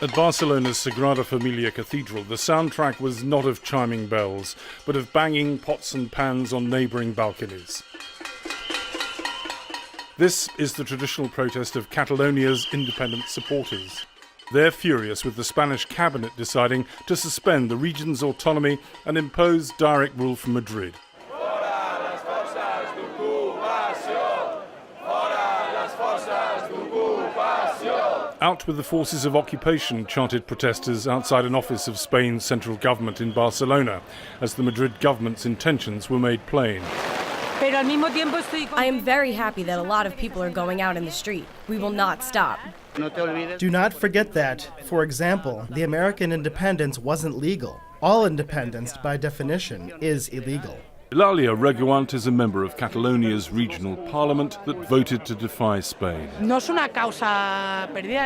At Barcelona's Sagrada Familia Cathedral, the soundtrack was not of chiming bells, but of banging pots and pans on neighbouring balconies. This is the traditional protest of Catalonia's independent supporters. They're furious with the Spanish cabinet deciding to suspend the region's autonomy and impose direct rule from Madrid. Out with the forces of occupation, chanted protesters outside an office of Spain's central government in Barcelona, as the Madrid government's intentions were made plain. I am very happy that a lot of people are going out in the street. We will not stop. Do not forget that, for example, the American independence wasn't legal. All independence, by definition, is illegal. Eulalia Reguant is a member of Catalonia's regional parliament that voted to defy Spain.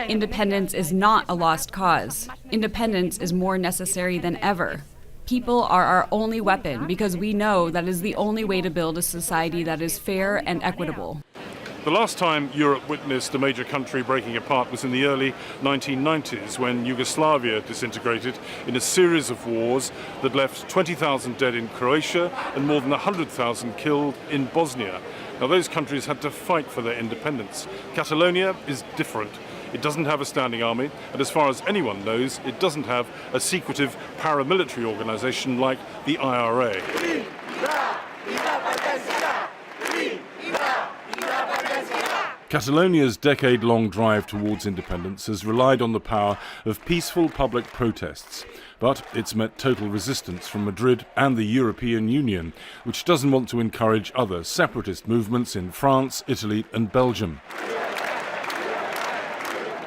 Independence is not a lost cause. Independence is more necessary than ever. People are our only weapon because we know that is the only way to build a society that is fair and equitable. The last time Europe witnessed a major country breaking apart was in the early 1990s, when Yugoslavia disintegrated in a series of wars that left 20,000 dead in Croatia and more than 100,000 killed in Bosnia. Now, those countries had to fight for their independence. Catalonia is different. It doesn't have a standing army, and as far as anyone knows, it doesn't have a secretive paramilitary organisation like the IRA. Catalonia's decade-long drive towards independence has relied on the power of peaceful public protests, but it's met total resistance from Madrid and the European Union, which doesn't want to encourage other separatist movements in France, Italy and Belgium.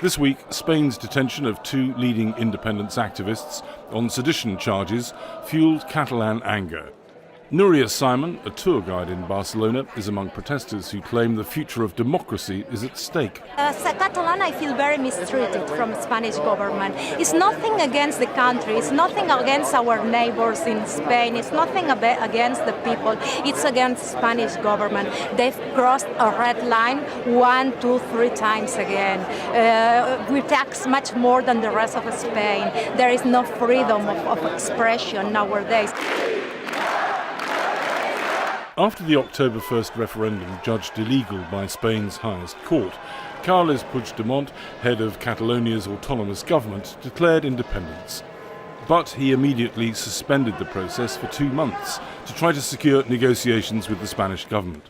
This week, Spain's detention of two leading independence activists on sedition charges fueled Catalan anger. Núria Simon, a tour guide in Barcelona, is among protesters who claim the future of democracy is at stake. As a Catalan, I feel very mistreated from the Spanish government. It's nothing against the country, it's nothing against our neighbors in Spain, it's nothing against the people, it's against the Spanish government. They've crossed a red line 1, 2, 3 times again. We tax much more than the rest of Spain. There is no freedom of expression nowadays. After the October 1st referendum judged illegal by Spain's highest court, Carles Puigdemont, head of Catalonia's autonomous government, declared independence. But he immediately suspended the process for 2 months to try to secure negotiations with the Spanish government.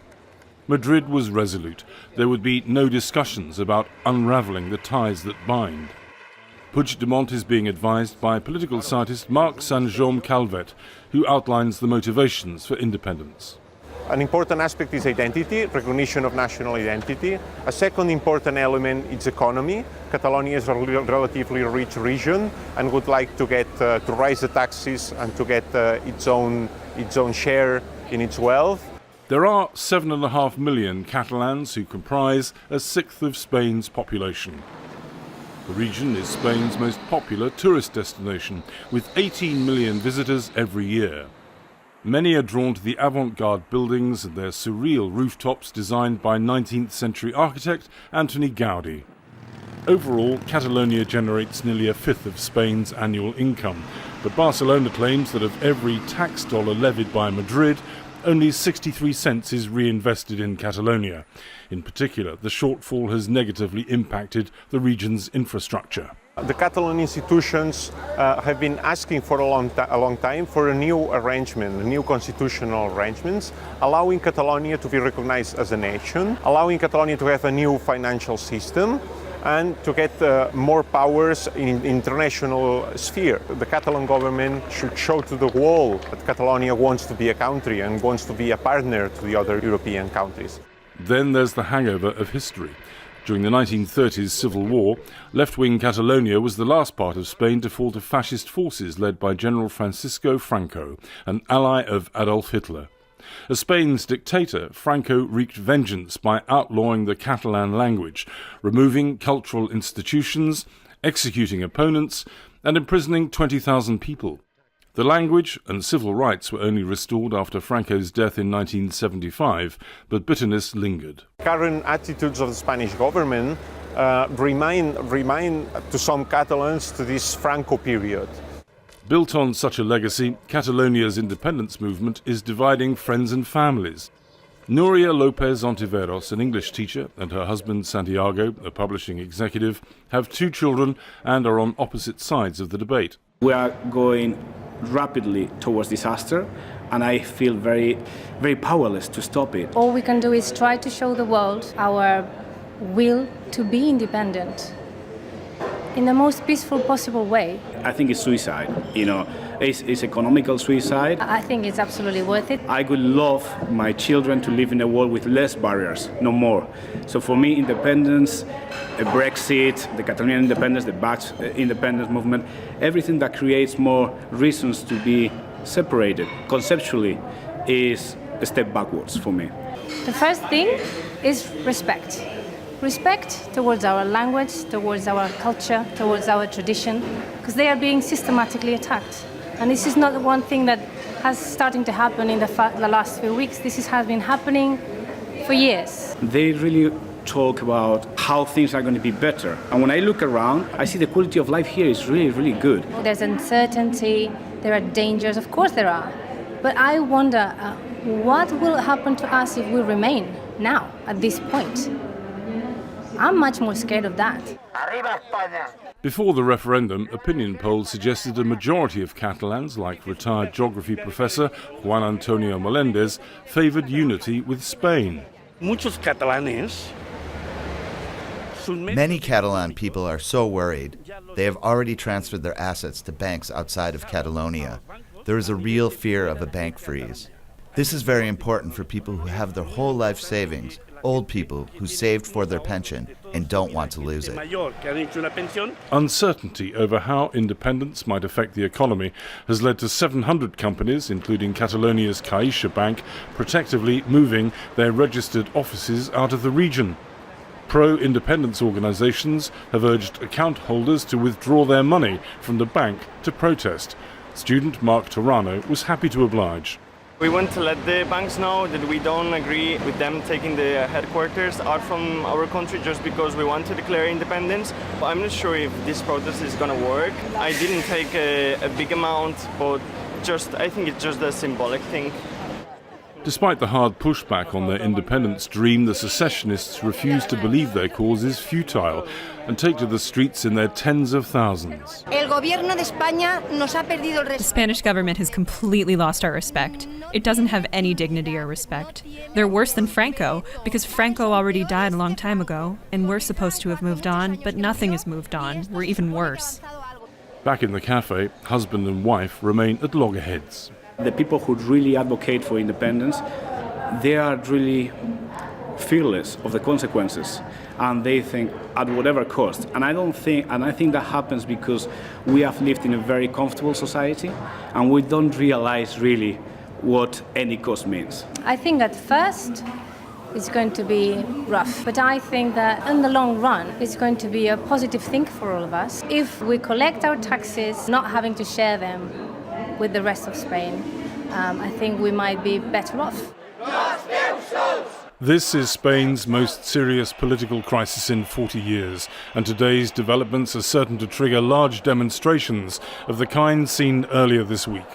Madrid was resolute. There would be no discussions about unravelling the ties that bind. Puigdemont is being advised by political scientist Marc Sanjom Calvet, who outlines the motivations for independence. An important aspect is identity, recognition of national identity. A second important element is economy. Catalonia is a relatively rich region and would like to get to raise the taxes and to get its own share in its wealth. There are 7.5 million Catalans who comprise a sixth of Spain's population. The region is Spain's most popular tourist destination, with 18 million visitors every year. Many are drawn to the avant-garde buildings and their surreal rooftops designed by 19th century architect Antoni Gaudi. Overall, Catalonia generates nearly a fifth of Spain's annual income, but Barcelona claims that of every tax dollar levied by Madrid, only 63 cents is reinvested in Catalonia. In particular, the shortfall has negatively impacted the region's infrastructure. The Catalan institutions have been asking for a long time for a new arrangement, new constitutional arrangements, allowing Catalonia to be recognized as a nation, allowing Catalonia to have a new financial system, and to get more powers in international sphere. The Catalan government should show to the world that Catalonia wants to be a country and wants to be a partner to the other European countries. Then there's the hangover of history. During the 1930s civil war, left-wing Catalonia was the last part of Spain to fall to fascist forces led by General Francisco Franco, an ally of Adolf Hitler. As Spain's dictator, Franco wreaked vengeance by outlawing the Catalan language, removing cultural institutions, executing opponents, and imprisoning 20,000 people. The language and civil rights were only restored after Franco's death in 1975, but bitterness lingered. Current attitudes of the Spanish government remind to some Catalans to this Franco period. Built on such a legacy, Catalonia's independence movement is dividing friends and families. Nuria Lopez Ontiveros, an English teacher, and her husband Santiago, a publishing executive, have 2 children and are on opposite sides of the debate. We are going rapidly towards disaster, and I feel very, very powerless to stop it. All we can do is try to show the world our will to be independent in the most peaceful possible way. I think it's suicide, it's economical suicide. I think it's absolutely worth it. I would love my children to live in a world with less barriers, no more. So for me, independence, Brexit, the Catalonian independence, the Basque independence movement, everything that creates more reasons to be separated conceptually is a step backwards for me. The first thing is respect. Respect towards our language, towards our culture, towards our tradition, because they are being systematically attacked. And this is not the one thing that has starting to happen in the last few weeks. This has been happening for years. They really talk about how things are going to be better. And when I look around, I see the quality of life here is really, really good. There's uncertainty, there are dangers, of course there are. But I wonder what will happen to us if we remain now, at this point. I'm much more scared of that. Before the referendum, opinion polls suggested a majority of Catalans, like retired geography professor Juan Antonio Melendez, favoured unity with Spain. Many Catalan people are so worried. They have already transferred their assets to banks outside of Catalonia. There is a real fear of a bank freeze. This is very important for people who have their whole life savings, old people who saved for their pension and don't want to lose it. Uncertainty over how independence might affect the economy has led to 700 companies, including Catalonia's Caixa Bank, protectively moving their registered offices out of the region. Pro-independence organisations have urged account holders to withdraw their money from the bank to protest. Student Mark Torano was happy to oblige. We want to let the banks know that we don't agree with them taking the headquarters out from our country just because we want to declare independence. I'm not sure if this protest is going to work. I didn't take a big amount, but I think it's just a symbolic thing. Despite the hard pushback on their independence dream, the secessionists refuse to believe their cause is futile and take to the streets in their tens of thousands. The Spanish government has completely lost our respect. It doesn't have any dignity or respect. They're worse than Franco, because Franco already died a long time ago, and we're supposed to have moved on, but nothing has moved on. We're even worse. Back in the cafe, husband and wife remain at loggerheads. The people who really advocate for independence, they are really fearless of the consequences, and they think at whatever cost. And I think that happens because we have lived in a very comfortable society, and we don't realize really what any cost means. I think at first it's going to be rough, but I think that in the long run it's going to be a positive thing for all of us. If we collect our taxes, not having to share them with the rest of Spain, I think we might be better off. This is Spain's most serious political crisis in 40 years, and today's developments are certain to trigger large demonstrations of the kind seen earlier this week.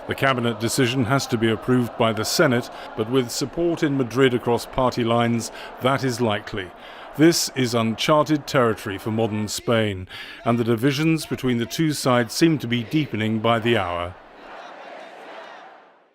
The cabinet decision has to be approved by the Senate, but with support in Madrid across party lines, that is likely. This is uncharted territory for modern Spain, and the divisions between the two sides seem to be deepening by the hour.